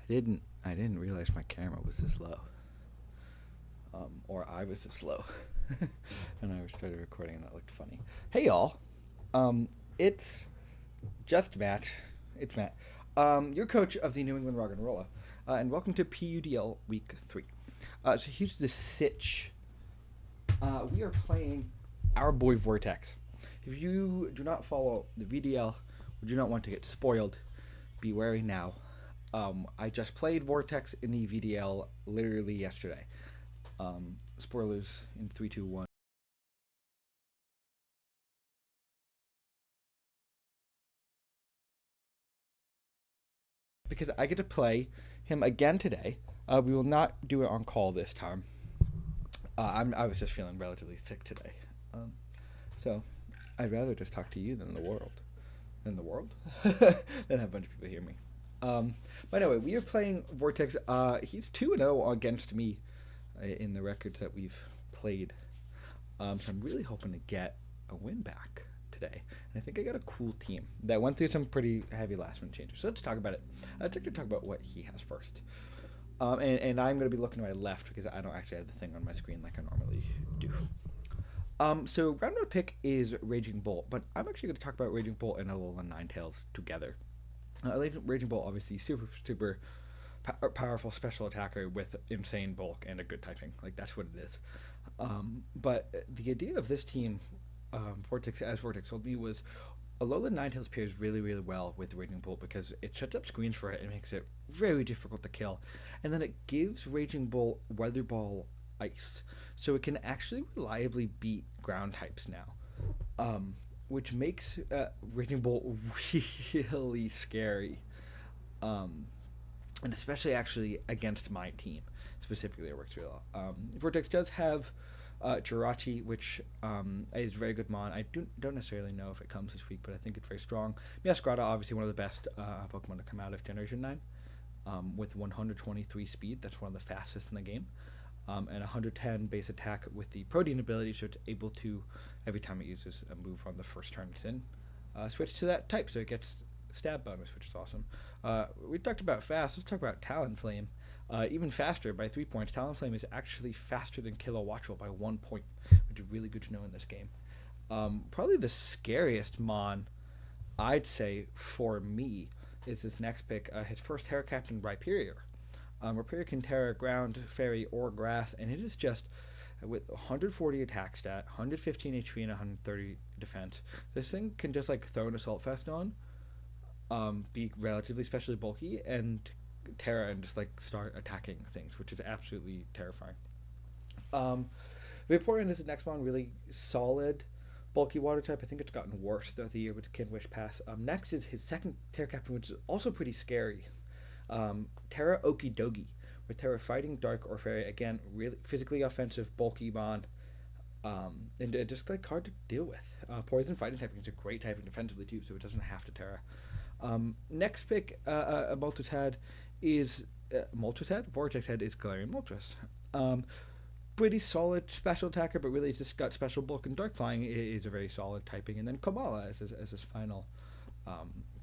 I didn't realize my camera was this low. Or I was this low. And I started recording and that looked funny. Hey y'all. It's just Matt. It's Matt. Your coach of the New England Roggenrola. And welcome to PUDL week 3. So here's the sitch. We are playing our boy Vortex. If you do not follow the VDL or do not want to get spoiled, be wary now. I just played Vortex in the VDL literally yesterday. Spoilers in 3, 2, 1. Because I get to play him again today. We will not do it on call this time. I was just feeling relatively sick today. So I'd rather just talk to you than the world. Than the world? Than have a bunch of people hear me. But anyway, we are playing Vortex. He's 2-0 against me in the records that we've played. So I'm really hoping to get a win back today. And I think I got a cool team that went through some pretty heavy last minute changes. So let's talk about it. Let's actually talk about what he has first. And I'm going to be looking to my left because I don't actually have the thing on my screen like I normally do. So round one pick is Raging Bolt, but I'm actually going to talk about Raging Bolt and Alolan Ninetales together. Raging Bolt, obviously, super powerful special attacker with insane bulk and a good typing. Like, that's what it is. But the idea of this team, Vortex told me, was Alolan Ninetales pairs really, really well with Raging Bolt because it sets up screens for it and makes it very difficult to kill. And then it gives Raging Bolt Weather Ball Ice, so it can actually reliably beat ground types now. Which makes Raging Bolt really scary. And especially actually against my team. Specifically, it works really well. Vortex does have Jirachi, which is very good mon. I don't necessarily know if it comes this week, but I think it's very strong. Scarlet, obviously one of the best Pokemon to come out of Generation 9. With 123 speed, that's one of the fastest in the game. And 110 base attack with the Protein ability, so it's able to, every time it uses a move on the first turn it's in, switch to that type, so it gets stab bonus, which is awesome. We talked about fast, let's talk about Talonflame. Even faster by 3 points. Talonflame is actually faster than Kilowattrel by 1 point, which is really good to know in this game. Probably the scariest mon, I'd say, for me, is this next pick, his first Terra Captain, Rhyperior. Rhyperior can Terra ground, fairy, or grass, and it is just with 140 attack stat, 115 HP, and 130 defense. This thing can just like throw an Assault Vest on, be relatively specially bulky, and Terra and just like start attacking things, which is absolutely terrifying. Vaporeon is the next one, really solid, bulky water type. I think it's gotten worse throughout the year with Kinwish Pass. Next is his second Terra Captain, which is also pretty scary. Terra Okidogi, with Terra Fighting, Dark, or Fairy. Again, really physically offensive, bulky mon, and just like hard to deal with. Poison Fighting typing is a great typing defensively too, so it doesn't have to Terra. Next pick, Moltres Head is Moltres Head. Vortex Head is Galarian Moltres. Pretty solid special attacker, but really it's just got special bulk, and Dark Flying is a very solid typing. And then Kamala as his final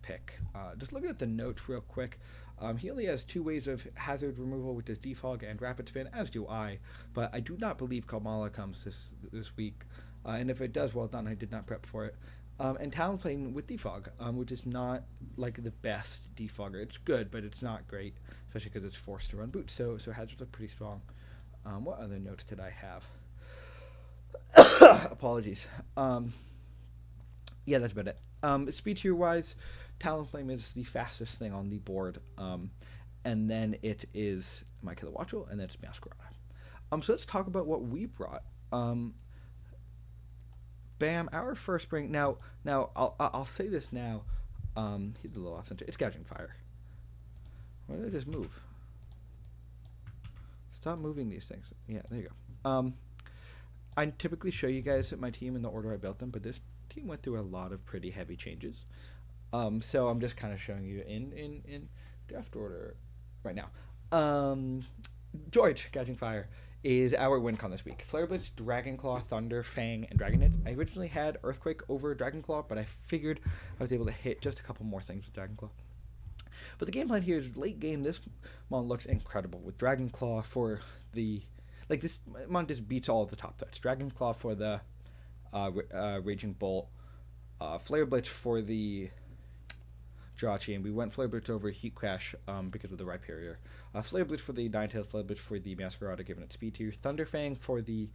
pick. Just looking at the notes real quick, he only has 2 ways of hazard removal, which is Defog and Rapid Spin, as do I, but I do not believe Kamala comes this week, and if it does, well done, I did not prep for it. And Talonflame with Defog, which is not like the best defogger. It's good, but it's not great, especially because it's forced to run boots, so hazards look pretty strong. What other notes did I have? Apologies. Yeah, that's about it. Speed tier wise, Talonflame is the fastest thing on the board, and then it is my Kilowattrel, and then it's Masquerade. So let's talk about what we brought. Bam, our first bring. Now, I'll say this now. Hit the little off center. It's Gouging Fire. Why did I just move? Stop moving these things. Yeah, there you go. I typically show you guys my team in the order I built them, but this team went through a lot of pretty heavy changes. So I'm just kind of showing you in draft order right now. George, Gouging Fire, is our win con this week. Flare Blitz, Dragonclaw, Thunder, Fang, and Dragon Hits. I originally had Earthquake over Dragonclaw, but I figured I was able to hit just a couple more things with Dragonclaw. But the game plan here is late game. This mon looks incredible with Dragon Claw for the this mon just beats all of the top threats. Dragon Claw for the Raging Bolt, Flare Blitz for the Jirachi, and we went Flare Blitz over Heat Crash because of the Rhyperior. Flare Blitz for the Ninetales, Flare Blitz for the Masquerada, given its speed tier. Thunderfang for the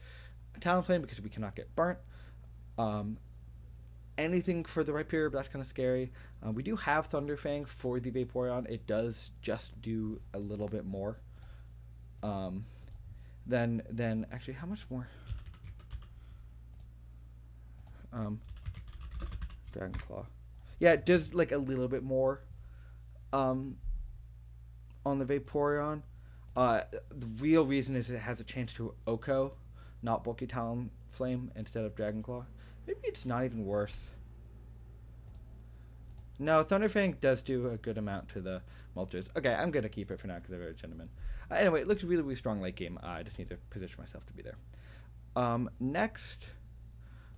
Talonflame because we cannot get burnt. Anything for the Rhyperior, but that's kind of scary. We do have Thunderfang for the Vaporeon. It does just do a little bit more. Then actually, how much more? Dragon Claw. Yeah, it does like a little bit more on the Vaporeon. The real reason is it has a chance to Oko, not Bulky Talonflame instead of Dragon Claw. Maybe it's not even worth. No, Thunderfang does do a good amount to the Moltres. Okay, I'm going to keep it for now because I'm a very gentleman. Anyway, it looks really, really strong late game. I just need to position myself to be there. Next,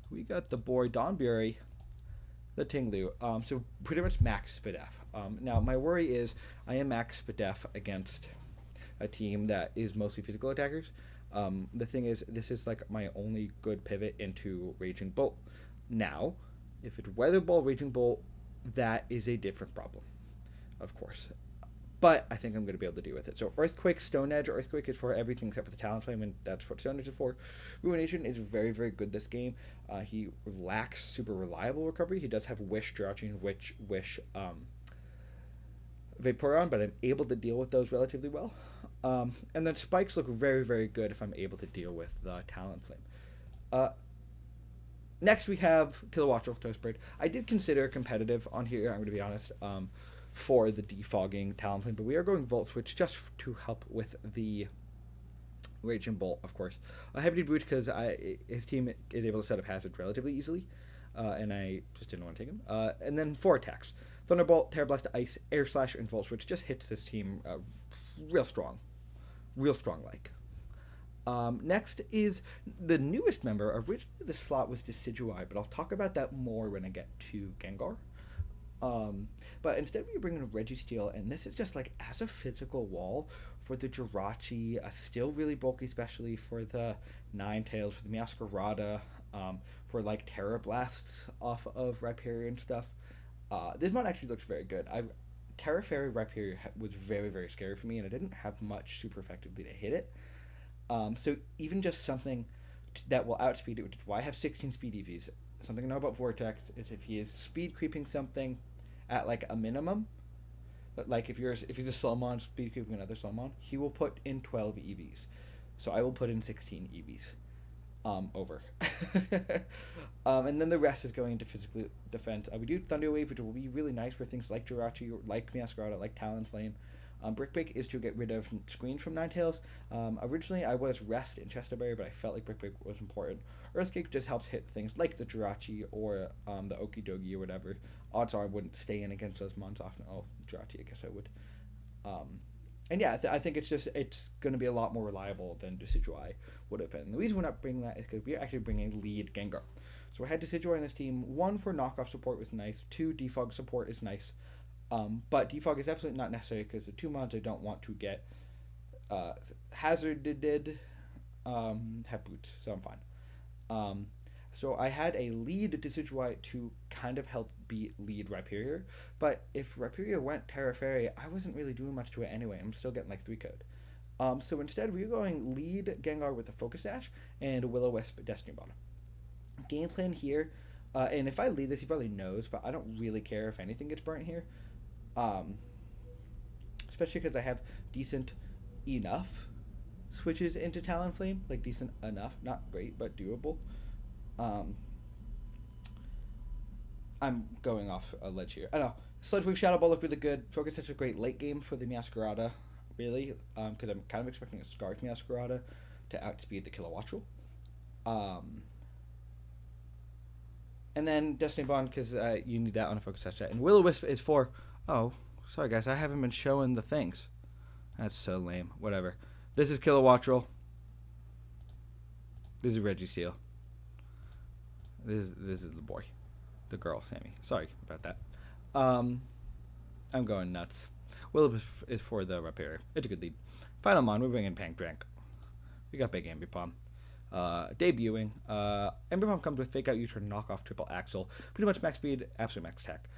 we got the boy Donbury, the Tinglu. So pretty much max Spadef. Now, my worry is I am max Spadef against a team that is mostly physical attackers. The thing is, this is like my only good pivot into Raging Bolt. Now, if it's Weather Ball, Raging Bolt, that is a different problem, of course. But I think I'm going to be able to deal with it. So Earthquake, Stone Edge. Earthquake is for everything except for the Talonflame, and that's what Stone Edge is for. Ruination is very, very good this game. He lacks super reliable recovery. He does have Wish, Jirachi, and Wish Vaporeon, but I'm able to deal with those relatively well. And then Spikes look very, very good if I'm able to deal with the Talonflame. Next, we have Kilowattrel, Toastbird. I did consider competitive on here, I'm going to be honest, for the defogging Talonflame, but we are going Volt Switch just to help with the Raging Bolt, of course. Heavy Boot because his team is able to set up Hazard relatively easily, and I just didn't want to take him. And then Vortex. Thunderbolt, Terra Blast, Ice, Air Slash, and Volt Switch just hits this team real strong. Real strong-like. Next is the newest member. Originally, the slot was Decidueye, but I'll talk about that more when I get to Gengar. But instead, we bring in a Registeel, and this is just like as a physical wall for the Jirachi, still really bulky, especially for the Ninetales, for the Masquerada, for like Terra Blasts off of Rhyperior and stuff. This one actually looks very good. Terra Fairy Rhyperior was very, very scary for me, and I didn't have much super effectively to hit it. So even just something that will outspeed it, which is why I have 16 speed EVs. Something I know about Vortex is if he is speed creeping something at like a minimum, like if he's a Slowmon speed creeping another Slowmon, he will put in 12 EVs. So I will put in 16 EVs. Over. And then the rest is going into physical defense. We do Thunder Wave, which will be really nice for things like Jirachi, like Masquerada, like Talonflame. Brick Break is to get rid of screens from Ninetales. Originally, I was Rest in Chester Barrier, but I felt like Brick Break was important. Earthquake just helps hit things like the Jirachi or the Okidogi or whatever. Odds are I wouldn't stay in against those mons often. Oh, Jirachi, I guess I would. And yeah, I think it's going to be a lot more reliable than Decidueye would have been. And the reason we're not bringing that is because we're actually bringing lead Gengar. So we had Decidueye in this team. 1, for knockoff support was nice. 2, defog support is nice. But defog is absolutely not necessary because the 2 mons I don't want to get hazarded have boots, so I'm fine. So I had a lead Decidueye to kind of help beat lead Rhyperior, but if Rhyperior went Terra Fairy, I wasn't really doing much to it anyway. I'm still getting like 3 code. So instead, we're going lead Gengar with a Focus Sash and a Will-O-Wisp Destiny Bottom. Game plan here, and if I lead this, he probably knows, but I don't really care if anything gets burnt here. Especially because I have decent enough switches into Talonflame, like decent enough, not great, but doable. I'm going off a ledge here. I know. Sludge Wave Shadow Ball look really good. Focus Sash is a great late game for the Masquerada, really, because I'm kind of expecting a Scarf Masquerada to outspeed the Kilowattrel. And then Destiny Bond, because you need that on a Focus Sash set. And Will-O-Wisp is for... Oh, sorry guys, I haven't been showing the things. That's so lame. Whatever. This is Kilowattrel. This is Registeel. This is the boy. The girl, Sammy. Sorry about that. I'm going nuts. Will is for the Rhyperior. It's a good lead. Final mon, we're bringing Pank Drank. We got big Ambipom. Debuting. Ambipom comes with Fake Out U-Turn, Knockoff, Triple Axle. Pretty much max speed, absolute max attack.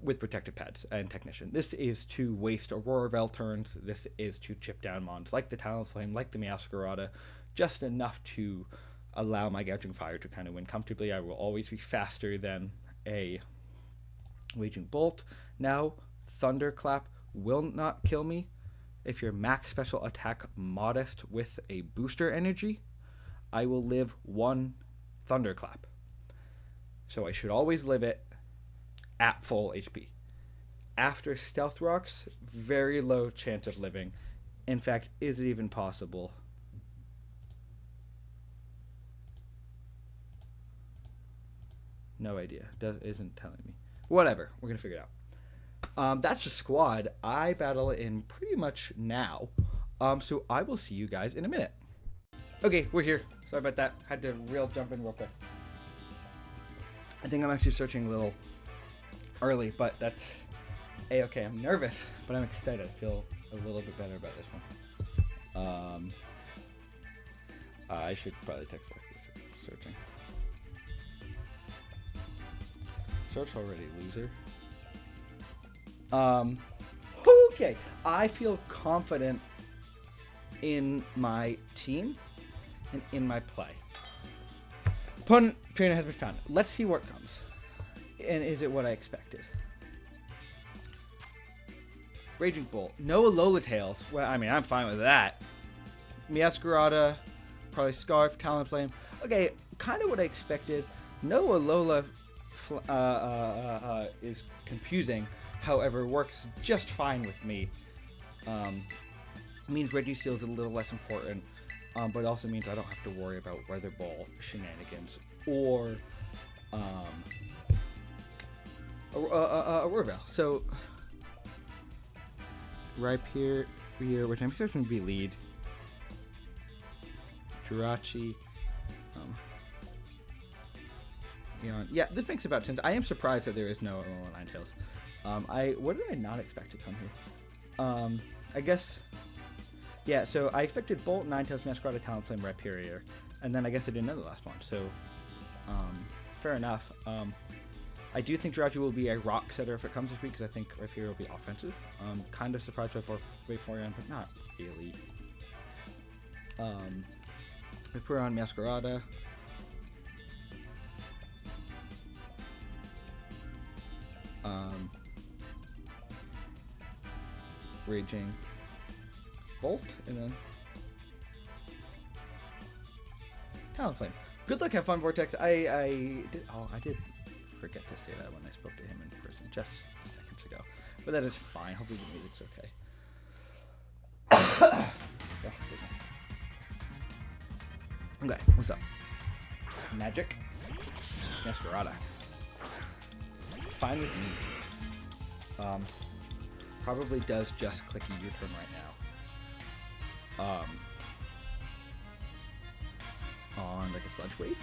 With protective pads and Technician. This is to waste Aurora Veil turns. This is to chip down mons like the Talonflame, like the Meowscarada. Just enough to allow my Gouging Fire to kind of win comfortably. I will always be faster than a Raging Bolt. Now, Thunderclap will not kill me if you're max special attack modest with a booster energy. I will live one Thunderclap. So I should always live it at full HP. After Stealth Rocks, very low chance of living. In fact, is it even possible? No idea. Isn't telling me. Whatever. We're going to figure it out. That's the squad. I battle in pretty much now. So I will see you guys in a minute. Okay, we're here. Sorry about that. Had to jump in real quick. I think I'm actually searching a little early, but that's A-okay. I'm nervous, but I'm excited. I feel a little bit better about this one. I should probably text like this. Searching. Search already, loser. Okay. I feel confident in my team and in my play. Opponent trainer has been found. Let's see what comes. And is it what I expected? Raging Bolt. No Alola Tails. Well, I mean, I'm fine with that. Meowscarada. Probably Scarf. Talonflame. Okay, kind of what I expected. No Alola is confusing. However, works just fine with me. Means Registeel is a little less important. But it also means I don't have to worry about Weather Ball shenanigans or Aurora Veil. So Rhyperior, which I'm expecting to be lead. Jirachi. Yeah, this makes about sense. I am surprised that there is no Alola Ninetales. What did I not expect to come here? I guess. Yeah, so I expected Bolt, Ninetales, Meowscarada, Talonflame, Rhyperior, and then I guess I didn't know the last one, so fair enough. I do think Jirachi will be a rock setter if it comes this week, because I think Rhyperior will be offensive. Kind of surprised by Vaporeon, but not really. Vaporeon, Meowscarada. Raging Bolt, and then Talonflame. Good luck, have fun, Vortex. I did forget to say that when I spoke to him in person just seconds ago, but that is fine. Hopefully the music's okay. Okay, what's up? Magic? Masquerada. Fine with me. Probably does just click a U-turn right now. On like a Sludge Wave.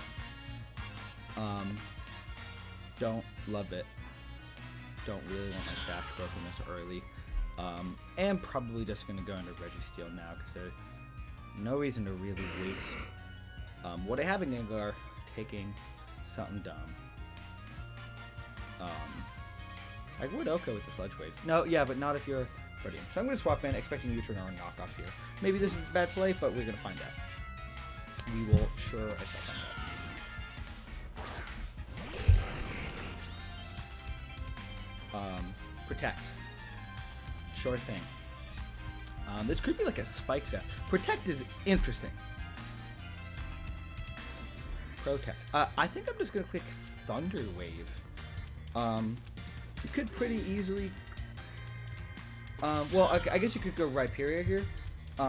Don't love it. Don't really want my Sash broken this early. And probably just gonna go into Registeel now because there's no reason to really waste what I have in Gengar taking something dumb. I would Oko with the Sludge Wave. No, yeah, but not if you're Guardian. So I'm going to swap in, expecting U-turn or a knockoff here. Maybe this is a bad play, but we're going to find out. We will sure as hell find out. Protect. Sure thing. This could be like a spike set. Protect is interesting. Protect. I think I'm just going to click Thunder Wave. You could pretty easily... well, I guess you could go Rhyperior here. Wait,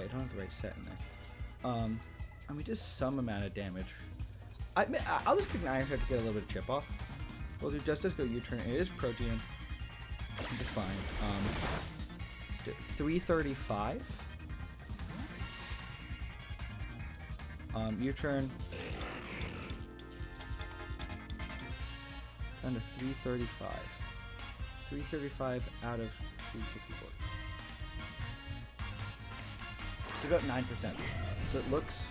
I don't have the right set in there. I mean, just some amount of damage. I'll just pick an Iron Head to get a little bit of chip off. Well, it does go U-turn. It is Protean. Just fine. 335. U-turn. Down to 335. 335 out of 364. It's about 9%. So it looks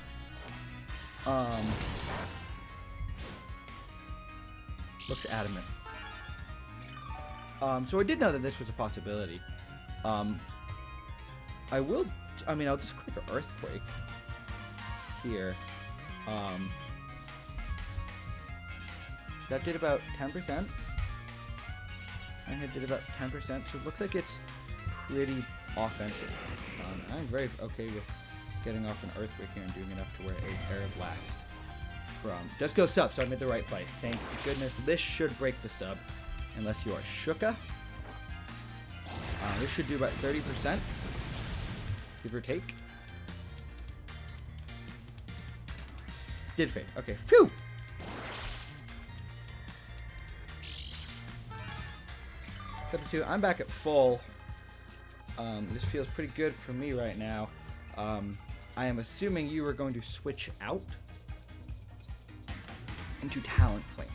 looks adamant. So I did know that this was a possibility. I'll just click Earthquake here. That did about 10%. And it did about 10%, so it looks like it's pretty offensive. I'm very okay with getting off an Earthquake here and doing enough to where a TERA Blast from Just Go Sub, so I made the right play. Thank goodness. This should break the sub, unless you are Shuka. This should do about 30%, give or take. Did fade. Okay, phew! Cut to 2. I'm back at full. This feels pretty good for me right now. I am assuming you are going to switch out into Talent Flame.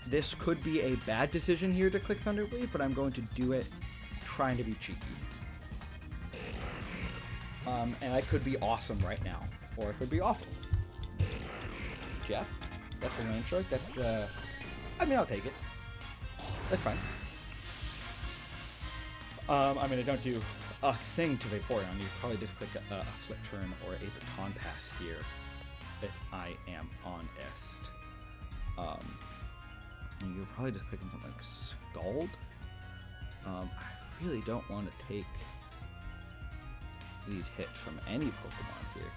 This could be a bad decision here to click Thunderwave, but I'm going to do it trying to be cheeky. And I could be awesome right now, or I could be awful. Jeff, that's the main stroke. That's the... I'll take it. That's fine. I don't do a thing to Vaporeon. You probably just click a Flip Turn or a Baton Pass here if I am honest. And you're probably just clicking something like Scald. I really don't want to take these hits from any Pokemon here.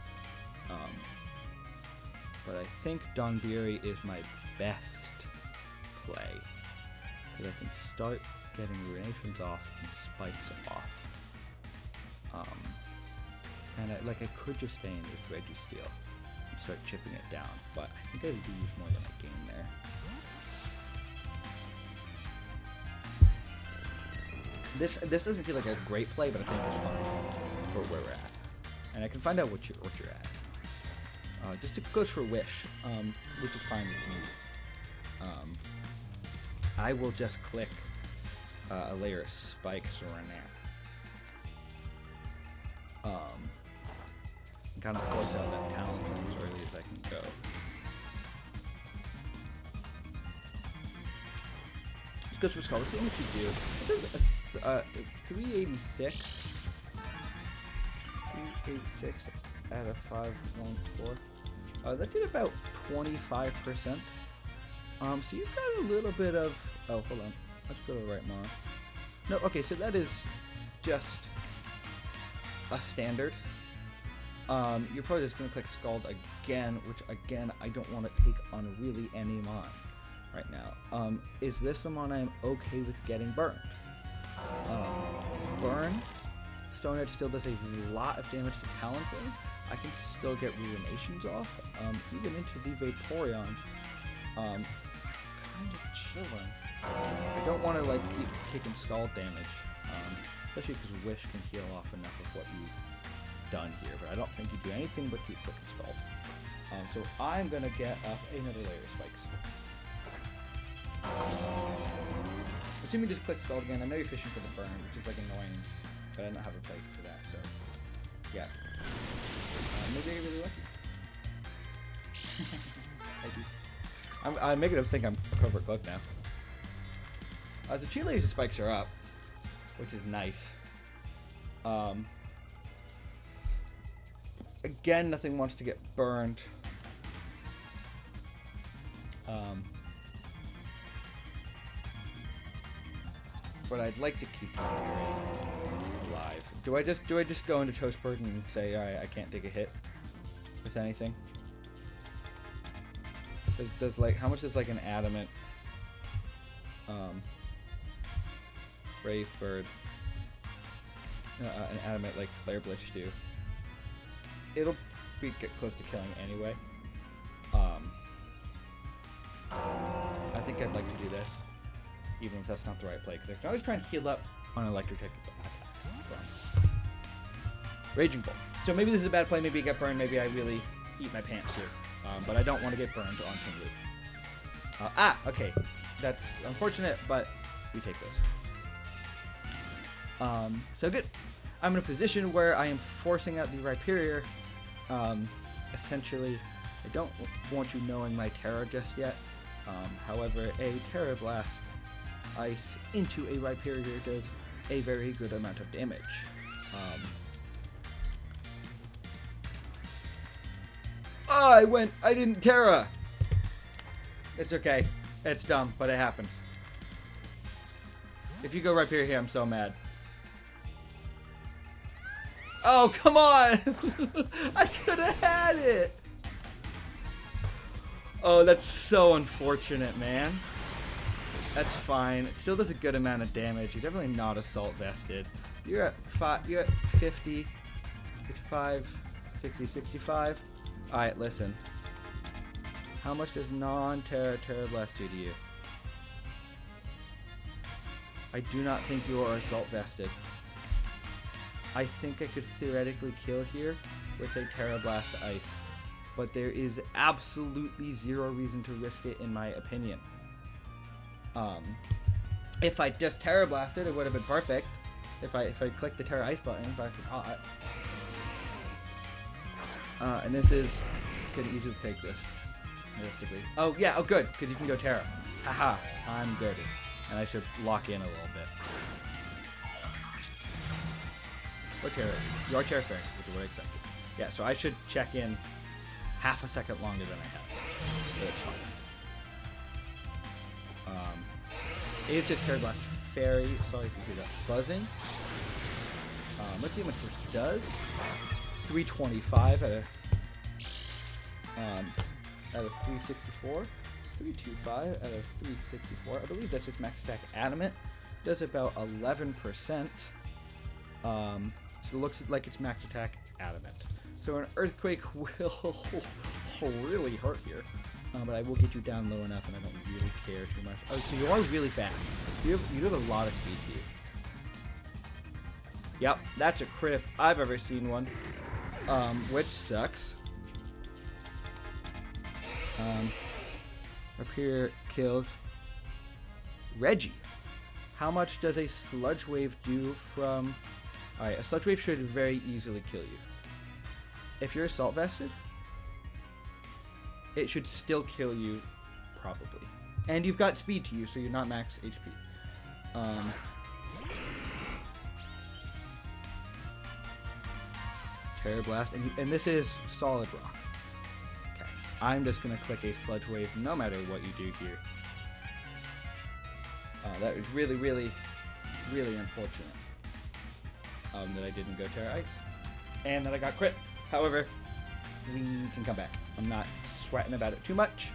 But I think Donberry is my best play. Because I can start getting Ruinations off and Spikes off. And I could just stay in this Registeel and start chipping it down, but I think I lose more than I gain there. This doesn't feel like a great play, but I think it's fine for where we're at. And I can find out what you're at. Just it goes for Wish, which is fine with me. I will just click a layer of Spikes right now. Kind of force out that talent as early as I can go. This goes for Scarlet. Let's see what you do. This is a 386. 386 out of 514. That did about 25%. So you've got a little bit of... Oh, hold on. Let's go to the right mod. No, okay, so that is just a standard. You're probably just going to click Scald again, which again, I don't want to take on really any mon right now. Is this the mon I am okay with getting burned? Burn. Stone Edge still does a lot of damage to Talonflame. I can still get Ruinations off. Even into the Vaporeon. Kind of chilling. I don't want to keep taking Scald damage, especially because Wish can heal off enough of what you've done here, but I don't think you do anything but keep clicking Scald. So I'm gonna get up another layer of Spikes. Assuming just click Scald again. I know you're fishing for the burn, which is annoying, but I don't have a play for that, so yeah. Maybe I get really lucky. I'm making them think I'm a Covert Cloak now. So 2 layers of Spikes are up, which is nice. Again, nothing wants to get burned. But I'd like to keep alive. Do I just go into Toastbird and say, alright, I can't take a hit with anything? Does how much does an Adamant Brave Bird an Adamant Flare Blitz do? It'll get close to killing anyway. I think I'd like to do this, even if that's not the right play, because I can always try and heal up on Electric Technical attack. Raging Bolt. So maybe this is a bad play, maybe I get burned, maybe I really eat my pants here. But I don't want to get burned on Team Loop. Okay. That's unfortunate, but we take those. So good. I'm in a position where I am forcing out the Rhyperior. Essentially, I don't want you knowing my TERA just yet. However, a TERA Blast Ice into a Rhyperior does a very good amount of damage. I didn't TERA! It's okay. It's dumb, but it happens. If you go Rhyperior here, I'm so mad. Oh, come on! I could have had it! Oh, that's so unfortunate, man. That's fine. It still does a good amount of damage. You're definitely not assault vested. You're at 50, 55, 60, 65. Alright, listen. How much does non-Terra Blast do to you? I do not think you are assault vested. I think I could theoretically kill here with a Terra Blast Ice, but there is absolutely zero reason to risk it in my opinion. If I just Terra Blasted, it would have been perfect. If I clicked the Terra Ice button, but I forgot. And this is gonna easily take this, realistically. Oh yeah, oh good, because you can go Terra. Haha, I'm dirty, and I should lock in a little bit. What Terra? Your Terra Fairy, which is what I expected. Yeah, so I should check in half a second longer than I have. So it's fine. It's just Terra Blast Fairy. Sorry if you hear that buzzing. Let's see how much this does. 325 out of 364. 325 out of 364. I believe that's just max attack adamant. Does about 11%. So it looks like it's max attack adamant. So an earthquake will really hurt here. But I will get you down low enough, and I don't really care too much. Oh, so you are really fast. You have a lot of speed to you. Yep, that's a crit if I've ever seen one. Which sucks. Up here kills Reggie. How much does a Sludge Wave do from... Alright, a Sludge Wave should very easily kill you. If you're assault vested, it should still kill you, probably. And you've got speed to you, so you're not max HP. Terra Blast, and this is Solid Rock. Okay, I'm just gonna click a Sludge Wave no matter what you do here. That was really, really, really unfortunate. That I didn't go Terra Ice, and that I got crit. However, we can come back. I'm not sweating about it too much.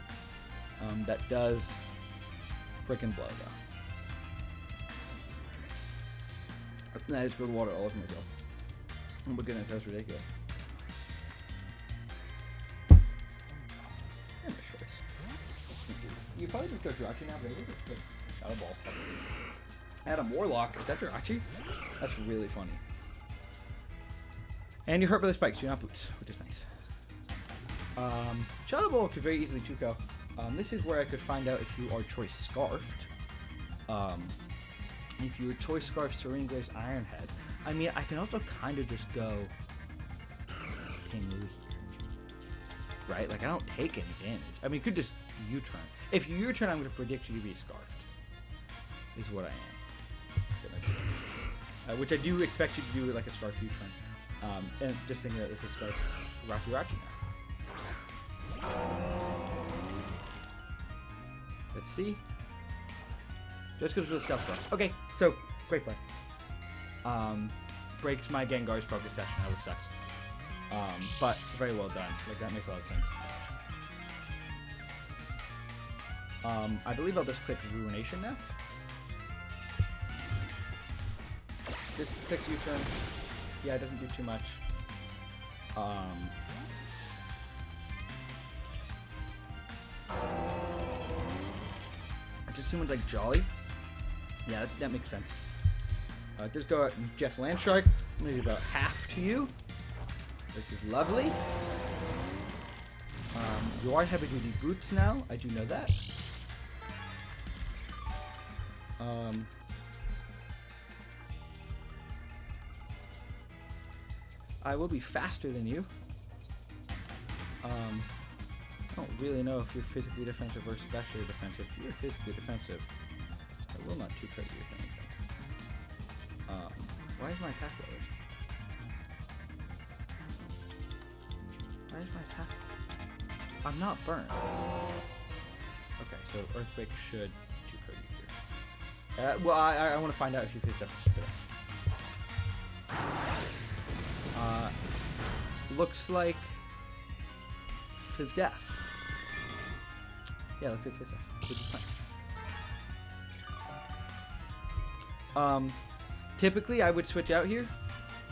That does freaking blow though. And I just spilled water all over myself. Oh my goodness, that was ridiculous. And my choice. You probably just go Jirachi now, baby. Just put Shadow Ball. Adam Warlock, is that Jirachi? That's really funny. And you're hurt by the spikes, so you're not boots, which is nice. Shadow Ball could very easily 2-ko. This is where I could find out if you are Choice Scarfed. If you were Choice Scarfed Serene Grace Ironhead. I mean, I can also kind of just go King Louie here. Right? Like, I don't take any damage. I mean, you could just U-turn. If you U-turn, I'm going to predict you to be Scarfed. Is what I am. Which I do expect you to do like a Scarf U-turn. And just thinking that this is Scarf Rachi now. Let's see. Just because of the stealth stuff. Okay, so great play. Breaks my Gengar's focus session, which sucks. But very well done. Like, that makes a lot of sense. I believe I'll just click Ruination now. Just clicks U-turn. Yeah, it doesn't do too much. Just seems like Jolly. Yeah, that makes sense. Just go out and Jeff Landshark. I'm gonna do about half to you. This is lovely. You are heavy duty boots now. I do know that. I will be faster than you. I don't really know if you're physically defensive or specially defensive. If you're physically defensive, I will not two-crit you with anything. Why is my attack lowered? Why is my attack? I'm not burned. Okay, so Earthquake should two-crit you here. Well, I want to find out if you face defensive today. Looks like Fizz Death. Yeah, looks like Fizz Death, which is fine. Typically, I would switch out here.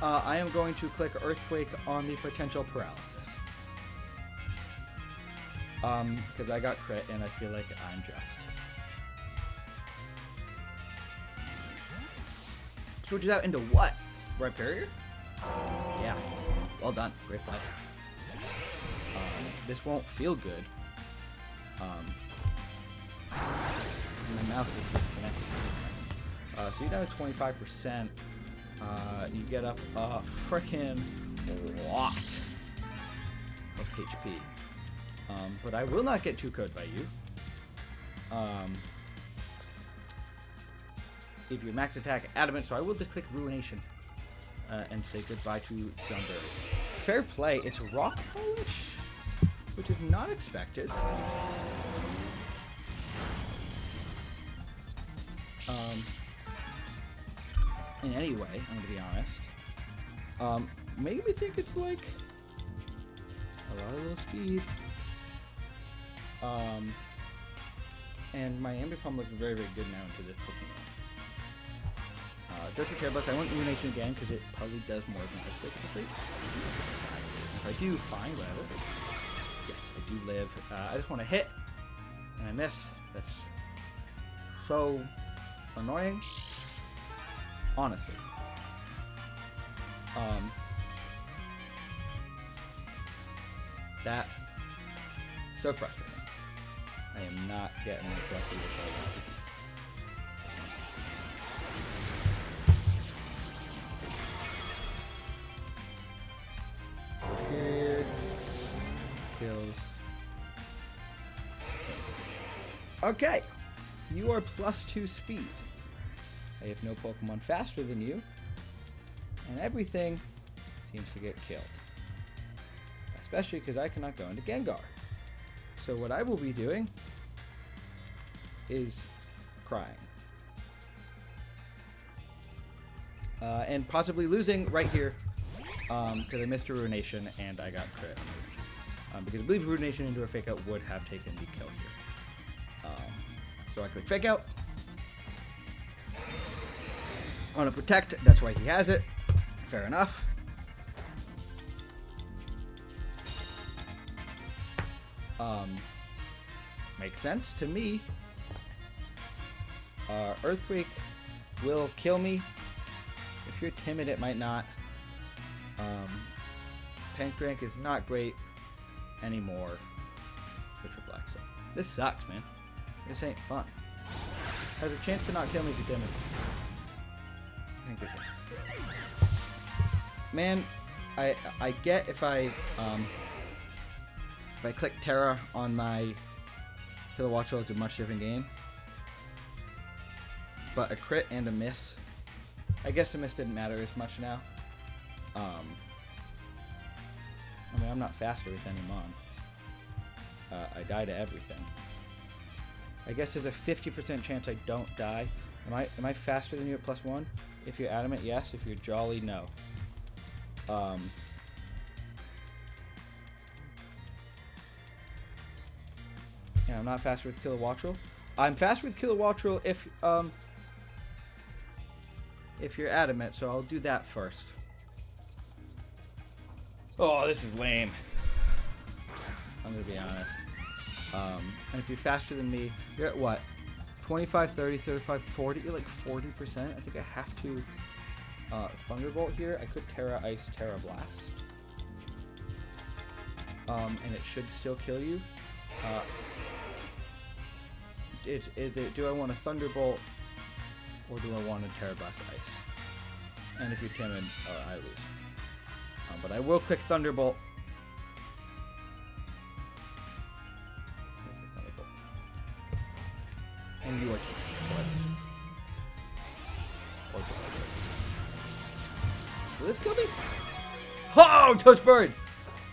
I am going to click Earthquake on the potential paralysis. Because I got crit and I feel like I'm just. Switches out into what? Rhyperior? Yeah. Well done. Great play. This won't feel good. My mouse is disconnected. So you're down to 25%. You get up a frickin' lot of HP. But I will not get two-code by you. If your max attack adamant, so I will just click Ruination and say goodbye to Jumper. Fair play. It's rock polish, which is not expected. In any way, I'm going to be honest. Made me think it's like a lot of little speed. And my Amber Palm looks very, very good now into this Pokemon. Just for care about, I want Ruination again because it probably does more than Earthquake. If I do, fine, whatever. Yes, I do live. I just want to hit, and I miss. That's so annoying. Honestly. That so frustrating. I am not getting exactly what I want to do. Weird kills. Okay, you are +2 speed. I have no Pokemon faster than you, and everything seems to get killed. Especially because I cannot go into Gengar. So what I will be doing is crying. And possibly losing right here, because I missed a Ruination and I got crit. Because I believe Ruination into a Fake Out would have taken the kill here. So I click Fake Out. I want to Protect, that's why he has it. Fair enough. Makes sense to me. Earthquake will kill me. If you're timid, it might not. Pancrank is not great anymore. Citrus Black. So this sucks, man. This ain't fun. Has a chance to not kill me if you're timid. Man, I get if I click TERA on my Kilowattrel, it's a much different game. But a crit and a miss. I guess the miss didn't matter as much now. I mean, I'm not faster with any Mon. I die to everything. I guess there's a 50% chance I don't die. Am I faster than you at +1? If you're Adamant, yes. If you're Jolly, no. Yeah, I'm not faster with Kilowattrel. I'm faster with Kilowattrel if you're Adamant, so I'll do that first. Oh, this is lame. I'm gonna be honest. And if you're faster than me, you're at what? 25, 30, 35, 40. You're like 40%. I think I have to Thunderbolt here. I could Terra Ice, Terra Blast. And it should still kill you. Do I want a Thunderbolt or do I want a Terra Blast Ice? And if you're timid, I lose. But I will click Thunderbolt. And you are will this kill me? Oh, Toast Bird!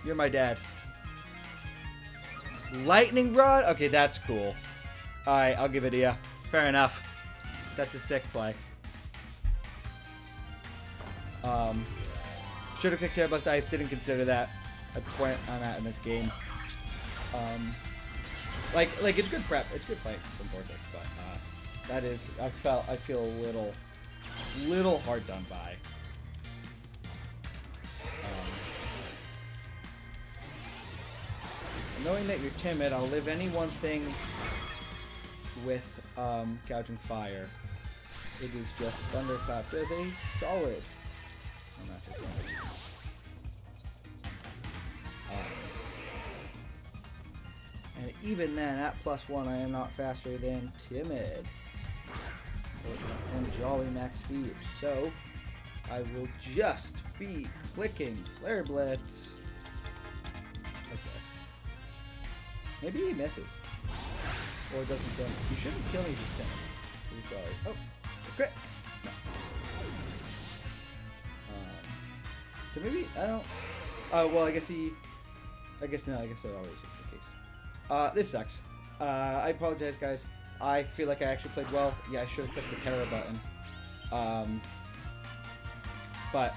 You're my dad. Lightning Rod? Okay, that's cool. Alright, I'll give it to you. Fair enough. That's a sick play. Should have picked TERA Blast Ice. Didn't consider that at the point I'm at in this game. Like it's good prep. It's good play from Vortex, but that is I feel a little hard done by. Knowing that you're timid, I'll live any one thing with Gouging Fire. It is just Thunderclap. Does a solid. I'm not just and even then, at +1, I am not faster than Timid and Jolly Max Speed. So, I will just be clicking Flare Blitz. Okay. Maybe he misses. Or doesn't kill me. You shouldn't kill me if he's timid. Oh, crit! No. So maybe, I don't... well, I guess that always is the case. This sucks. I apologize, guys. I feel like I actually played well. Yeah, I should have clicked the TERA button. But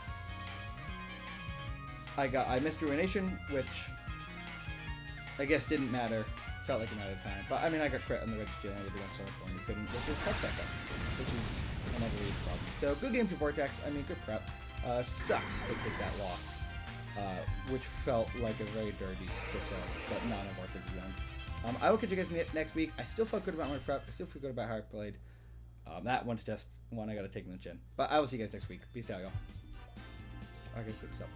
I missed Ruination, which I guess didn't matter. Felt like it mattered at the time. But I mean, I got crit on the registry and I would have done so and you couldn't just touch that thing, which is another really problem. So good game for Vortex. I mean, good prep. Sucks to take that loss, which felt like a very dirty 6-0, but not a Vortex zone. I will catch you guys next week. I still felt good about my prep. I still feel good about how I played. That one's just one I got to take in the chin. But I will see you guys next week. Peace out, y'all. Okay, good stuff.